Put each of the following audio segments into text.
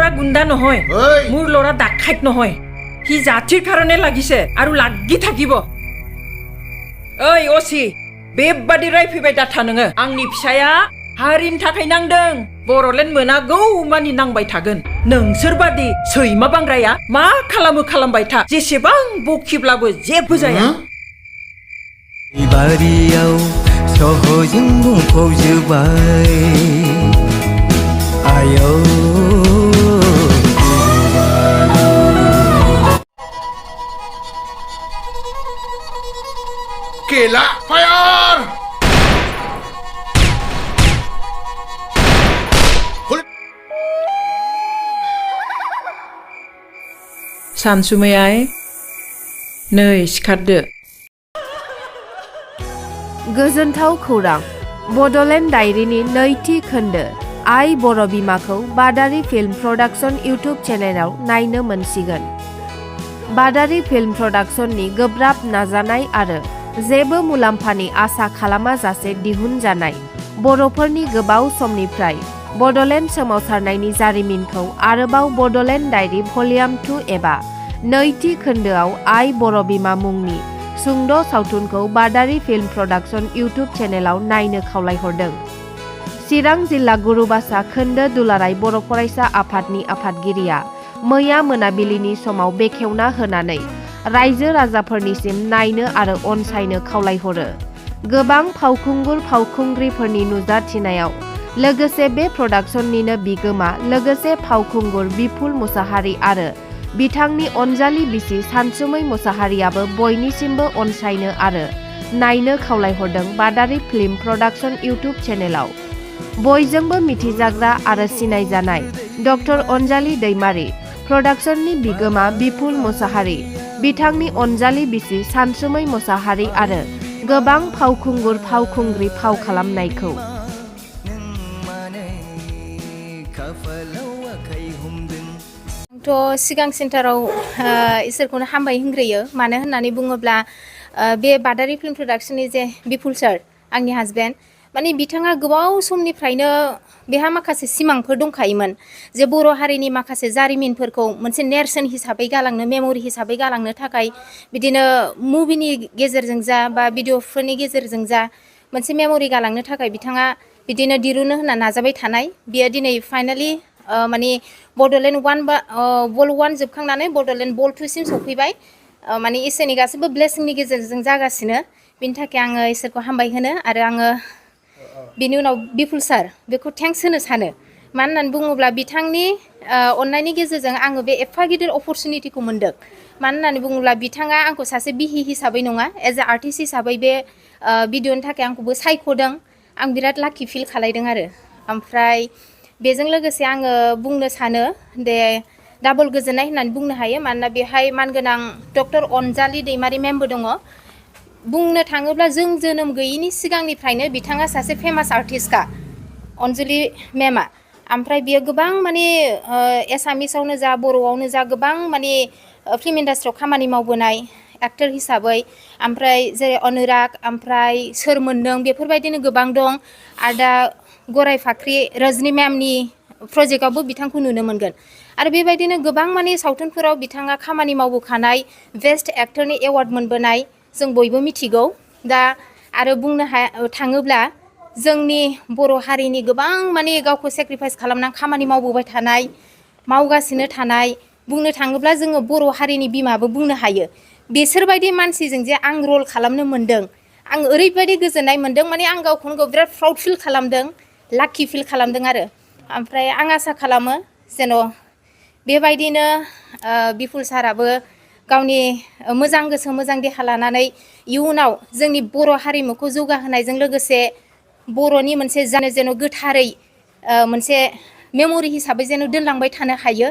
ল'ৰা গুণ্ডা নহয় মোৰ ল'ৰা ডাকাইত নহয় সি জাতিৰ কাৰণে লাগিছে আৰু লাগি থাকিব ঐ অসि बेबादि रायफैबाय दाथा नोङो आंनि फिसाया हारिनि थाखाय नांदों बर'लेण्ड मोनागौ मानि नांबाय थागोन नोंसोरबादि सैमा बांग्राया मा खालामो खालामबाय था जेसेबां बखिब्लाबो जेबो जाया बारियाव सहजों बुंफबजोबबाय आयौ केला फायार सानसुमै आइ नै सिखारदो गोजोनथाव खौरां बड'लेण्ड डायरीनि नैथि खोन्दो आइ बर' बिमाखौ बादारि फिल्म प्रडाक्शन इउटुब चेनेलाव नायनो मोनसिगोन बादारि फिल्म प्रडाक्शननि गोब्राब नाजानाय आरो जेबो मुलाम्फानि आसा खालामाजासे दिहुनजानाय बर'फोरनि गोबाव समनिफ्राय बड'लेण्ड सोमावसारनायनि जारिमिनखौ आरोबाव बड'लेण्ड डायरी VOL-2 एबा नैथि खोन्दोआव आइ बर' बिमा मुंनि सुंद' सावथुनखौ बादारि फिल्म प्रडाक्शन इउटुब चेनेलाव नायनो खावलायहरदों चिरां जिल्ला गुरुबासा खोन्दो दुलाराय बर' फरायसा आफादनि आफादगिरिया मैया मोनाबिलिनि समाव बेखेवना होनानै रायजो राजाफोरनिसिम नायनो आरो अनसायनो खावलायहरो गोबां फावखुंगुर फावखुंग्रिफोरनि नुजाथिनायाव लोगोसे बे प्रडाक्शननिनो बिगोमा लोगोसे फावखुंगुर बिपुल मुसाहारि आरो बिथांनि अनजालि बिसि सानसुमै मुसाहारियाबो बयनिसिमबो अनसायनो आरो नायनो खावलायहरदों बादारि फिल्म प्रडाक्शन इउटुब चेनेलाव बयजोंबो मिथिजाग्रा आरो सिनायजानाय डक्टर अनजालि दैमारि प्रडाक्शननि बिगोमा बिपुल मुसाहारि बिथांनि अनजालि बिसि सानसुमै मुसाहारि आरो गोबां फावखुंगुर फावखुंग्रि फाव खालामनायखौ सिगां सेन्टाराव इसोरखौनो हामबाय होनग्रोयो मानो होननानै बुङोब्ला बे बादारि फिल्म प्रडाक्शननि जे बिपुल सार आंनि हाजबेन्ड माने बिथाङा गोबाव समनिफ्रायनो बेहा माखासे सिमांफोर दंखायोमोन जे बर' हारिनि माखासे जारिमिनफोरखौ मोनसे नेरसोन हिसाबै गालांनो मेम'रि हिसाबै गालांनो थाखाय बिदिनो मुभिनि गेजेरजों जा बा भिडिअफोरनि गेजेरजों जा मोनसे मेम'रि गालांनो थाखाय बिथाङा बिदिनो दिरुनो होनना नाजाबाय थानाय बियो दिनै फाइनालि माने बड'लेण्ड 1 बा VOL-1 जोबखांनानै बड'लेण्ड VOL-2 सिम सफैबाय माने इसोरनि गासैबो ब्लेसिंनि गेजेरजों जागासिनो बिनि थाखाय आङो इसोरखौ हामबाय होनो आरो आङो बिनि उनाव बिपुल सार बेखौ थेंक्स होनो सानो मानो होननानै बुङोब्ला बिथांनि अननायनि गेजेरजों आङो बे एफा गिदिर अपरचुनिटिखौ मोन्दों मानो होननानै बुङोब्ला बिथाङा आंखौ सासे बिहि हिसाबै नङा एज ए आर्टिस्ट हिसाबै बे भिडिअनि थाखाय आंखौबो सायख'दों आं बिराद लाकि फिल खालायदों आरो ओमफ्राय बेजों लोगोसे आङो बुंनो सानो दे डाबल गोजोननाय होननानै बुंनो हायो मानोना बेहाय मानगोनां डक्टर अनजालि दैमारि मेमबो दङ बुंनो थाङोब्ला जों जोनोम गैयिनि सिगांनिफ्रायनो बिथाङा सासे फेमास आर्टिस्टखा अनजालि मेमा ओमफ्राय बियो गोबां माने एसामिसावनो जा बर'आवनो जा गोबां माने फिल्म इन्डास्ट्रियाव खामानि मावबोनाय एक्टर हिसाबै ओमफ्राय जेरै अनुराग ओमफ्राय सोर मोनदों बेफोरबायदिनो गोबां दं आरो दा गराय फाख्रि रजनी मेमनि प्रजेक्टआवबो बिथांखौ नुनो मोनगोन आरो बेबायदिनो गोबां माने सावथुनफोराव बिथाङा खामानि मावबोखानाय बेस्ट एक्टरनि एवार्ड मोनबोनाय जों बयबो मिथिगौ दा आरो बुंनो थाङोब्ला जोंनि बर' हारिनि गोबां माने गावखौ सेक्रिफाइस खालामनानै खामानि मावबोबाय थानाय मावगासिनो थानाय बुंनो थाङोब्ला जोङो बर' हारिनि बिमाबो बुंनो हायो बिसोरबायदि मानसिजों जे आं रल खालामनो मोन्दों आं ओरैबायदि गोजोननाय मोन्दों माने आं गावखौनो गाव बिराद प्राउड फिल खालामदों लाकि फिल खालामदों आरो ओमफ्राय आं आसा खालामो जेन' बेबायदिनो बिपुल साराबो गावनि मोजां गोसो मोजां देहा लानानै इयुनाव जोंनि बर' हारिमुखौ जौगाहोनायजों लोगोसे बर'नि मोनसे जेन' गोथारै मोनसे मेम'रि हिसाबै जेन' दोनलांबाय थानो हायो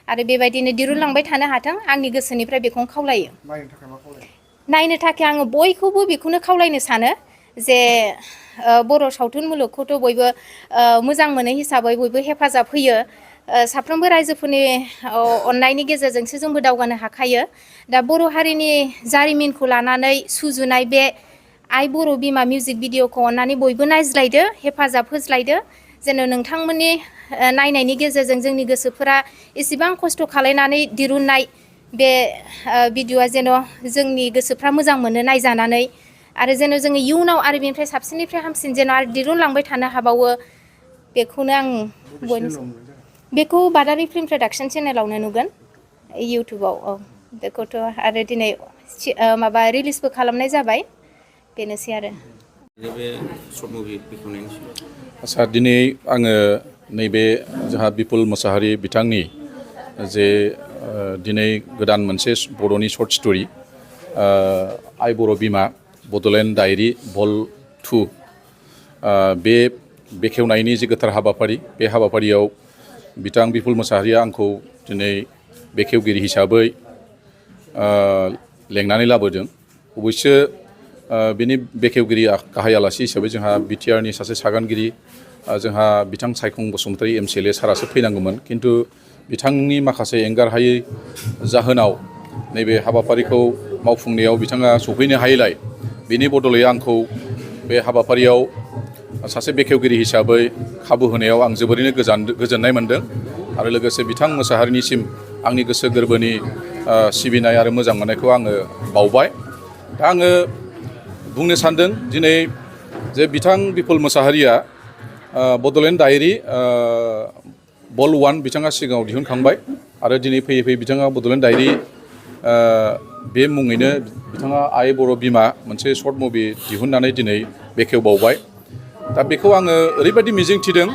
आरो बेबायदिनो दिरुनलांबाय थानो हाथों आंनि गोसोनिफ्राय बेखौनो खावलायो नायनो थाखाय आङो बयखौबो बेखौनो खावलायनो सानो जे बर' सावथुन मुलुगखौथ' बयबो मोजां मोनो हिसाबै बयबो हेफाजाब होयो साफ्रोमबो रायजोफोरनि अननायनि गेजेरजोंसो जोंबो दावगानो हाखायो दा बर' हारिनि जारिमिनखौ लानानै सुजुनाय बे आइ बर' बिमा मिउजिक भिडिअखौ अननानै बयबो नायज्लायदो हेफाजाब होज्लायदो जेन' नोंथांमोननि नायनायनि गेजेरजों जोंनि गोसोफोरा एसेबां खस्थ' खालायनानै दिरुननाय बे भिडिअ'आ जेन' जोंनि गोसोफ्रा मोजां मोनो नायजानानै आरो जेन' जोङो इयुनाव आरो बेनिफ्राय साबसिननिफ्राय हामसिन जेन' आरो दिरुनलांबाय थानो हाबावो बेखौनो आं बेखौ बादारि फिल्म प्रडाक्सन चेनेलावनो नुगोन इउटुबाव औ बेखौथ' आरो दिनै माबा रिलिजबो खालामनाय जाबाय बेनोसै आरो बे सर्ट मुभि बेखेवनायनि आच्चा दिनै आङो नैबे जोंहा बिपुल मोसाहारि बिथांनि जे दिनै गोदान मोनसे बर'नि सर्ट स्ट'रि आइ बर' बिमा बड'लेण्ड डायरि VOL-2 बे बेखेवनायनि जे गोथार हाबाफारि बे हाबाफारियाव बिथां बिपुल मोसाहारिया आंखौ दिनै बेखेवगिरि हिसाबै लेंनानै लाबोदों अबयस्से बिनि बेखेवगिरि गाहाय आलासि हिसाबै जोंहा बिटिआरनि सासे सागानगिरि जोंहा बिथां सायखं बसुमतारी MCLA सारासो फैनांगौमोन खिन्थु बिथांनि माखासे एंगारहायै जाहोनाव नैबे हाबाफारिखौ मावफुंनायाव बिथाङा सफैनो हायैलाय बिनि बदलै आंखौ बे हाबाफारियाव सासे बेखेवगिरि हिसाबै खाबु होनायाव आं जोबोरैनो गोजोननाय मोनदों आरो लोगोसे बिथां मोसाहारिनिसिम आंनि गोसो गोरबोनि सिबिनाय आरो मोजां मोननायखौ आङो बावबाय दा आङो बुंनो सानदों दिनै जे बिथां बिपुल मोसाहारिया बड'लेण्ड डायरि VOL-1 बिथाङा सिगाङाव दिहुनखांबाय आरो दिनै फैयै फैयै बिथाङा बड'लेण्ड डायरि बे मुङैनो बिथाङा आइ बर' बिमा मोनसे सर्ट मुभि दिहुननानै दिनै बेखेवबावबाय दा बेखौ आङो ओरैबायदि मिजिंथिदों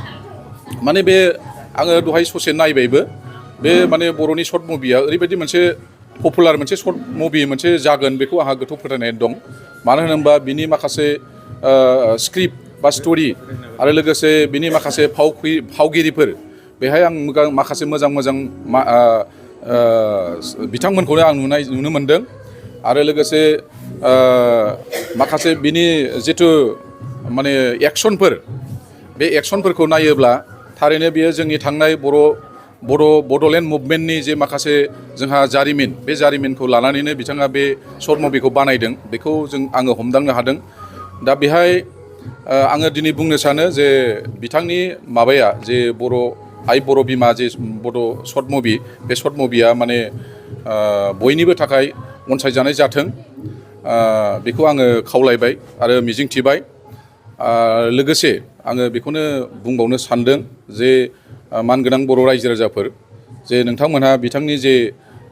माने बे आङो दहाय ससे नायबायबो बे माने बर'नि सर्ट मुभिया ओरैबायदि मोनसे पपुलार मोनसे सर्ट मुभि मोनसे जागोन बेखौ आंहा गोथौ फोथायनाय दं मानो होनोबा बिनि माखासे स्क्रिप्ट बा स्ट'रि आरो लोगोसे बिनि माखासे फावगिरिफोर बेहाय आं माखासे मोजां बिथांमोनखौनो आं नुनो मोनदों आरो लोगोसे माखासे बिनि जिथु माने एक्सनफोर बे एक्सनफोरखौ नायोब्ला थारैनो बियो जोंनि थांनाय बड'लेण्ड मुभमेन्टनि जे माखासे जोंहा जारिमिन बे जारिमिनखौ लानानैनो बिथाङा बे सर्ट मुभिखौ बानायदों बेखौ आङो हमदांनो हादों दा बेहाय आङो दिनै बुंनो सानो जे बिथांनि माबाया जे आइ बर' बिमा जे बड' सर्ट मुभि बे सर्ट मुभिया माने बयनिबो थाखाय अनसायजानाय जाथों बेखौ आङो खावलायबाय आरो मिजिंथिबाय लोगोसे आङो बेखौनो बुंबावनो सानदों जे मानगोनां बर' रायजो राजाफोर जे नोंथांमोनहा बिथांनि जे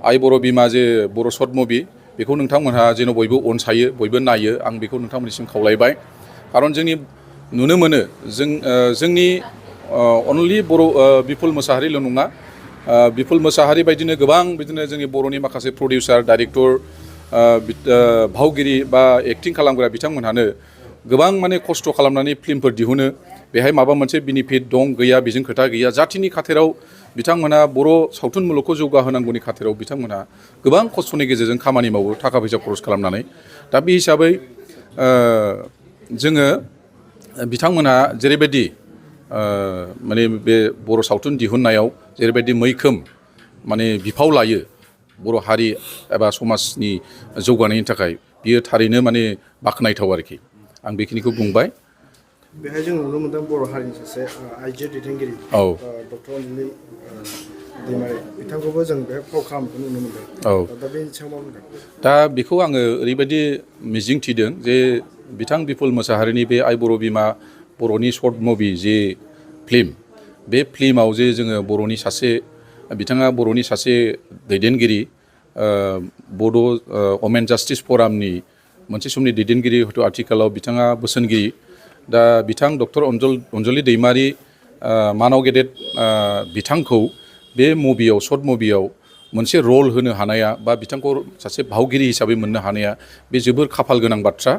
आइ बर' बिमा जे बर' सर्ट मुभि बेखौ नोंथांमोनहा जेन' बयबो अनसायो बयबो नायो आं बेखौ नोंथांमोननिसिम खावलायबाय खारन जोंनि नुनो मोनो जोंनि अनलि बिपुल मोसाहारिल' नङा बिपुल मोसाहारि बायदिनो गोबां बिदिनो जोंनि बर'नि माखासे प्रडिउसार डाइरेक्टर भावगिरि बा एक्टिं खालामग्रा बिथांमोनहानो गोबां माने खस्थ' खालामनानै फिल्मफोर दिहुनो बेहाय माबा मोनसे बेनिफिट दं गैया बेजों खोथा गैया जाथिनि खाथिराव बिथांमोना बर' सावथुन मुलुगखौ जौगाहोनांगौनि खाथिराव बिथांमोना गोबां खस्थ'नि गेजेरजों खामानि मावो थाखा फैसा खरस खालामनानै दा बे हिसाबै जोङो बिथांमोना जेरैबायदि माने बे बर' सावथुन दिहुननायाव जेरैबायदि मैखोम माने बिफाव लायो बर' हारि एबा समाजनि जौगानायनि थाखाय बियो थारैनो माने बाख्नायथाव आरोखि आं बेखिनिखौ बुंबाय बेहाय जों नुनो मोनदों बर' हारिनि सासे आइजो दैदेनगिरि डक्टर अनजुलि दैमारि बिथांखौबो जों बेहाय फाव खालामनायखौ नुनो मोनदों दा बेनि सायाव मा बुंदों दा बेखौ आङो ओरैबायदि मिजिंथिदों जे बिथां बिपुल मोसाहारिनि बे आइ बर' बिमा बर'नि सर्ट मुभि जे फिल्म बे फिल्माव जे जोङो बिथाङा बर'नि सासे दैदेनगिरि बड' वमेन जास्टिस फरामनि मोनसे समनि दैदेनगिरि हयथ' आथिखालाव बिथाङा बोसोनगिरि दा बिथां डक्टर अनजुलि दैमारि मानाव गेदेर बिथांखौ बे मुभियाव सर्ट मुभियाव मोनसे रल होनो हानाया बा बिथांखौ सासे भावगिरि हिसाबै मोननो हानाया बे जोबोर खाफाल गोनां बाथ्रा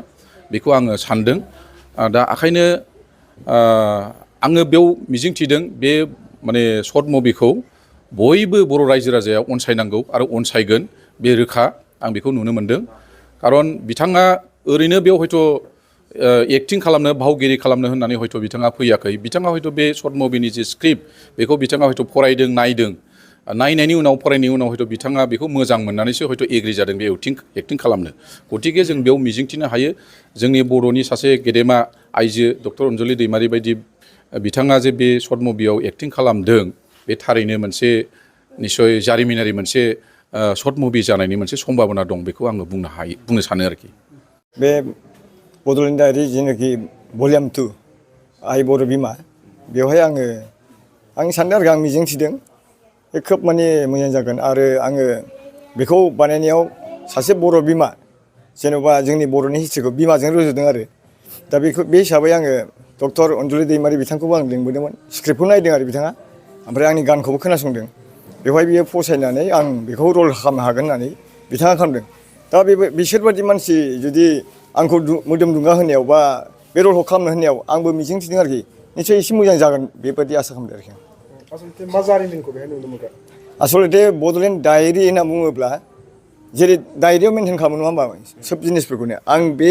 बेखौ आङो सानदों दा ओंखायनो आङो बेयाव मिजिंथिदों बे माने सर्ट मुभिखौ बयबो बर' रायजो राजाया अनसायनांगौ आरो अनसायगोन बे रोखा आं बेखौ नुनो मोनदों खारन बिथाङा ओरैनो बेयाव हयथ' एक्टिं खालामनो भावगिरि खालामनो होननानै हयथ' बिथाङा फैयाखै बिथाङा हयथ' बे सर्ट मुभिनि जे स्क्रिप्ट बेखौ बिथाङा हयथ' फरायदों नायदों नायनायनि उनाव फरायनायनि उनाव हयथ' बिथाङा बेखौ मोजां मोननानैसो हयथ' एग्रि जादों बे एक्टिं खालामनो गतिके जों बेयाव मिजिंथिनो हायो जोंनि बर'नि सासे गेदेमा आइजो डक्टर अनजुलि दैमारि बायदि बिथाङा जे बे शर्ट मुभियाव एक्टिं खालामदों बे थारैनो मोनसे निस्सय जारिमिनारि मोनसे शर्ट मुभि जानायनि मोनसे सम्भाबना दं बेखौ आङो बुंनो सानो आरोखि बे बड'लेण्ड डायरि जेनाखि VOL-2 आइ बर' बिमा बेवहाय आं सानदों आरो आं मिजिंथिदों बे खोब माने मोजां जागोन आरो आङो बेखौ बानायनायाव सासे बर' बिमा जेन'बा जोंनि बर'नि हिस्ट्रिखौ बिमाजों रुजुदों आरो दा बे हिसाबै आङो डक्टर अनजुलि दैमारि बिथांखौबो आं लिंबोदोंमोन स्क्रिप्टखौ नायदों आरो बिथाङा ओमफ्राय आंनि गानखौबो खोनासंदों बेवहाय बियो फसायनानै आं बेखौ रल खालामनो हागोन होननानै बिथाङा खालामदों दा बिसोरबादि मानसि जुदि आंखौ मोदोम दुंगा होनायाव बा बे रलखौ खालामनो होनायाव आंबो मिजिंथिदों आरोखि निसय एसे मोजां जागोन बेबायदि आसा खालामदों आरोखि आसलथे मा जारिमिनखौ बेहाय नुनो मोनगोन आसलथे बड'लेण्ड डायरि होनना बुङोब्ला जेरै डायरियाव मेनटेन खालामो नङा होमबा सोब जिनिसफोरखौनो आं बे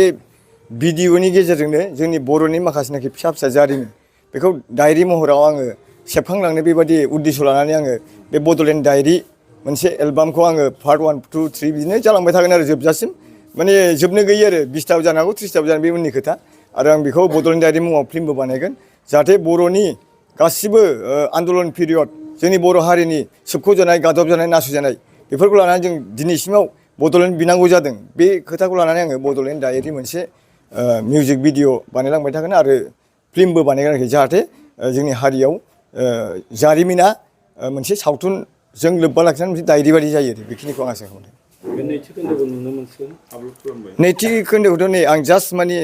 भिडिअनि गेजेरजोंनो जोंनि बर'नि माखासेनाखि फिसा फिसा जारिमिन बेखौ डायरि महराव आङो सेबखांलांनो बेबायदि उद्देश्य लानानै आङो बे बड'लेण्ड डायरि मोनसे एलबामखौ आङो पार्ट 1, 2, 3 बिदिनो जालांबाय थागोन आरो जोबजासिम माने जोबनो गैयै आरो 20थाबो जानो हागौ 30थाबो जानो बे उननि खोथा आरो आं बेखौ बड'लेण्ड डायरि मुङाव फिल्मबो बानायगोन जाहाथे बर'नि गासिबो आन्दलन पिरियड जोंनि बर' हारिनि सोबख'जानाय गादबजानाय नासयजानाय बेफोरखौ लानानै जों दिनैसिमाव बड'लेण्ड बिनांगौ जादों बे खोथाखौ लानानै आङो बड'लेण्ड डायरि मोनसे मिउजिक भिडिअ बानायलांबाय थागोन आरो फिल्मबो बानायगोन आरोखि जाहाथे जोंनि हारियाव जारिमिना मोनसे सावथुनजों लोब्बा लाखिनानै मोनसे डायरि बायदि जायो आरो बेखिनिखौ आं आसा खालामदों बे नैथि खोन्दोखौ नुनो मोनसिगोन आपल'ड खालामबाय नैथि खोन्दोखौथ' नै आं जास्ट माने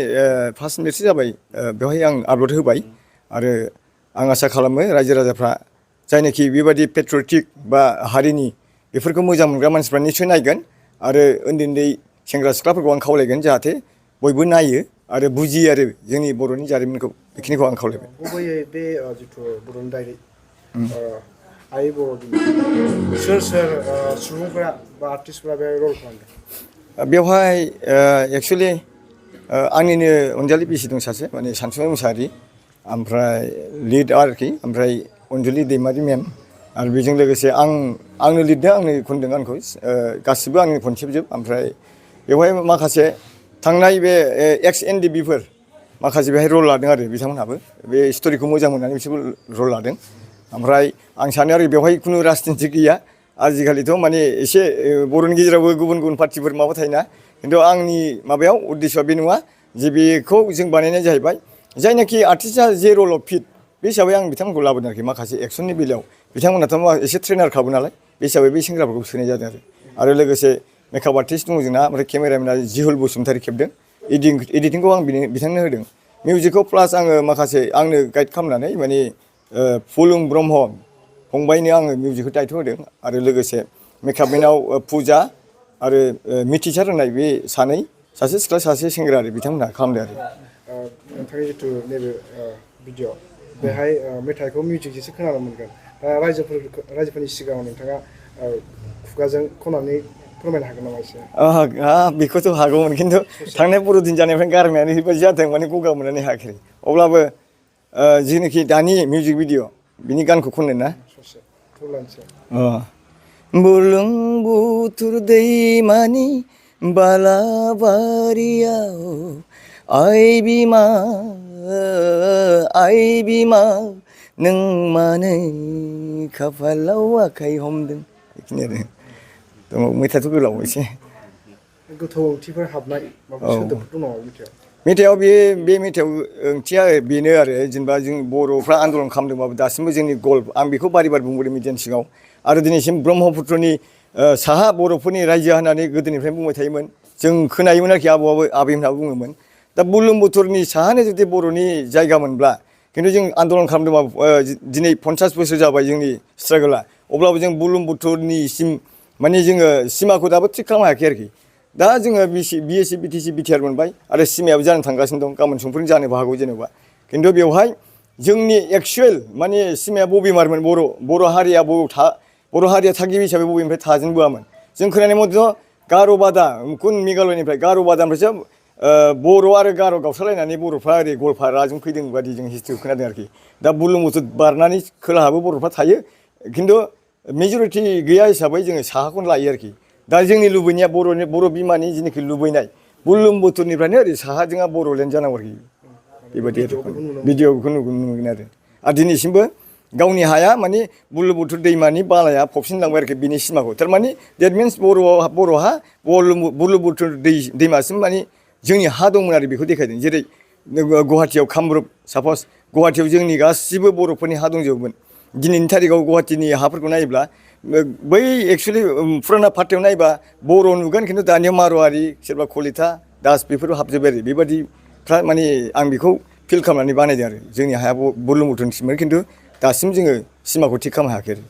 5 मिनिटसो जाबाय बेवहाय आं आपल'ड होबाय आरो आं आसा खालामो रायजो राजाफ्रा जायनाखि बेबायदि पेट्रियटिक बा हारिनि बेफोरखौ मोजां मोनग्रा मानसिफ्रा निस्सय नायगोन आरो उन्दै उन्दै सेंग्रा सिख्लाफोरखौ आं खावलायगोन जाहाथे बयबो नायो आरो बुजियो आरो जोंनि बर'नि जारिमिनखौ बेखिनिखौ आं खावलायबाय गुबैयै बे जिथु बड'लेण्ड डायरि आइ बर' बिमा सोर सुबुंफोरा बा आर्टिस्टफोरा बे रल खालामदों बेवहाय एक्सुवेलि आंनिनो अनजालि बिसि दं सासे माने सानसुमै मुसाहारि ओमफ्राय लिड आरोखि ओमफ्राय अनजुलि दैमारि मेम आरो बेजों लोगोसे आंनो लिरदों आंनो खनदों गानखौ गासिबो आंनि कनसेप्टजोब ओमफ्राय बेवहाय माखासे थांनाय बे एक्स NDBफोर माखासे बेहाय रल लादों आरो बिथांमोनहाबो बे स्ट'रिखौ मोजां मोननानै बिसोरबो रल लादों ओमफ्राय आं सानो आरो बेवहाय खुनु राजनिथि गैया आजिखालिथ' माने एसे बर'नि गेजेरावबो गुबुन गुबुन पार्टिफोर माबा थायोना खिन्थु आंनि माबायाव उद्देश्यआ बे नङा जे बेखौ जों बानायनाय जाहैबाय जायनाखि आर्टिस्टआ जे रलाव फिट बे हिसाबै आं बिथांमोनखौ लाबोदों आरोखि माखासे एक्सननि बेलायाव बिथांमोनाथ' एसे ट्रेनारखाबो नालाय बे हिसाबै बे सेंग्राफोरखौ सोनाय जादों आरो लोगोसे मेकआप आर्टिस्ट दङ जोंना ओमफ्राय केमेरामेना जिहुल बसुमतारी खेबदों एडिटिंखौ आं बिथांनो होदों मिउजिकखौ प्लास आङो माखासे आंनो गाइड खालामनानै माने फुलुं ब्रह्म फंबायनो आङो मिउजिकखौ दायथ' होदों आरो लोगोसे मेकआपमेनाव फुजा आरो मिथिसार होननाय बे सासे सिख्ला सासे सेंग्रा आरो बिथांमोनहा खालामदों आरो नोंथांनि जिथु नैबे भिडिअ बेहाय मेथाइखौ मिउजिकजोंसो खोनानो मोनगोन दा रायजोफोरनि सिगाङाव नोंथाङा खुगाजों खननानै फोरमायनो हागोन नामा एसे बेखौथ' हागौमोन खिन्थु थांनाय बर'दिन जानायनिफ्राय गारमायानो ओरैबायदि जादों माने गगा मोननानै हायाखै अब्लाबो जिनाखि दानि मिउजिक भिडिअ बिनि गानखौ खननो ना बुरलुंबुथुर दैमानि बालाबारियाव आइ बिमा नों मानो खाफालाव आखाइ हमदों बेखिनि आरो दङ मेथाइआथ' गोलाव एसे गोथौ ओंथिफोर हाबनाय माबा सोदोबफोर दङ मेथाइआव बे मेथाइआव ओंथिया बेनो आरो जेनेबा जों बर'फ्रा आन्दलन खालामदोंबाबो दासिमबो जोंनि गल आं बेखौ बारि बुंबोदों मिडियानि सिगाङाव आरो दिनैसिम ब्रह्मपुत्रनि साहा बर'फोरनि रायजो होननानै गोदोनिफ्रायनो बुंबाय थायोमोन जों खोनायोमोन आरोखि आबैमोनहाबो बुङोमोन दा बुरलुंबुथुरनि साहानो जुदि बर'नि जायगा मोनब्ला खिन्थु जों आन्दलन खालामदोंबाबो दिनै 50 बोसोर जाबाय जोंनि स्ट्रागोला अब्लाबो जों बुरलुंबुथुरनिसिम माने जोङो सिमाखौ दाबो थिग खालामनो हायाखै आरोखि दा जोङो BSc BTC BTR मोनबाय आरो सिमायाबो जानो थांगासिनो दं गाबोन समफोरनि जानोबो हागौ जेनेबा खिन्थु बेवहाय जोंनि एक्सुवेल माने सिमाया बबेमारमोन बर' हारिया थागिबि हिसाबै बबेनिफ्राय थाजेनबोआमोन जों खोनानाय मथेथ' गार'बादा कुन मेघालयनिफ्राय गार'बादानिफ्रायसो बर' आरो गार' गावस्रालायनानै बर'फ्रा ओरै गवालपाराजों फैदों बादि जों हिस्ट्रिखौ खोनादों आरोखि दा बुरलुंबुथुर बारनानै खोलाहाबो बर'फ्रा थायो खिन्थु मेजरिटि गैया हिसाबै जोङो साहाखौनो लायो आरोखि दा जोंनि लुबैनाया बर' बिमानि जिनिखि लुबैनाय बुरलुंबुथुरनिफ्रायनो ओरै साहा जोंहा बर'लेण्ड जानांगौ आरोखि बेबायदि आरो भिडिअ बेखौ नुनो मोनगोन आरो आरो दिनैसिमबो गावनि हाया माने बुरलुंबुथुर दैमानि बालाया फबसिनलांबाय आरोखि बिनि सिमाखौ थारमाने देट मिन्स बर'हा बुरलुंबुथुर दैमासिम माने जोंनि हा दंमोन आरो बेखौ देखायदों जेरै गुवाहाटियाव कामरुप सापस गुवाहाटियाव जोंनि गासिबो बर'फोरनि हा दंजोबोमोन दिनैनि थारिखआव गुवाहाटिनि हाफोरखौ नायोब्ला बै एक्सुवेलि फुराना पार्टियाव नायोबा बर' नुगोन खिन्थु दानिया मारवारि सोरबा कलिता दास बेफोराव हाबजोब्बाय आरो बेबादिफ्रा माने आं बेखौ फिल खालामनानै बानायदों आरो जोंनि हाया बुरलुंबुथुरसिममोन खिन्थु दासिम जोङो सिमाखौ थिग खालामनो हायाखै आरो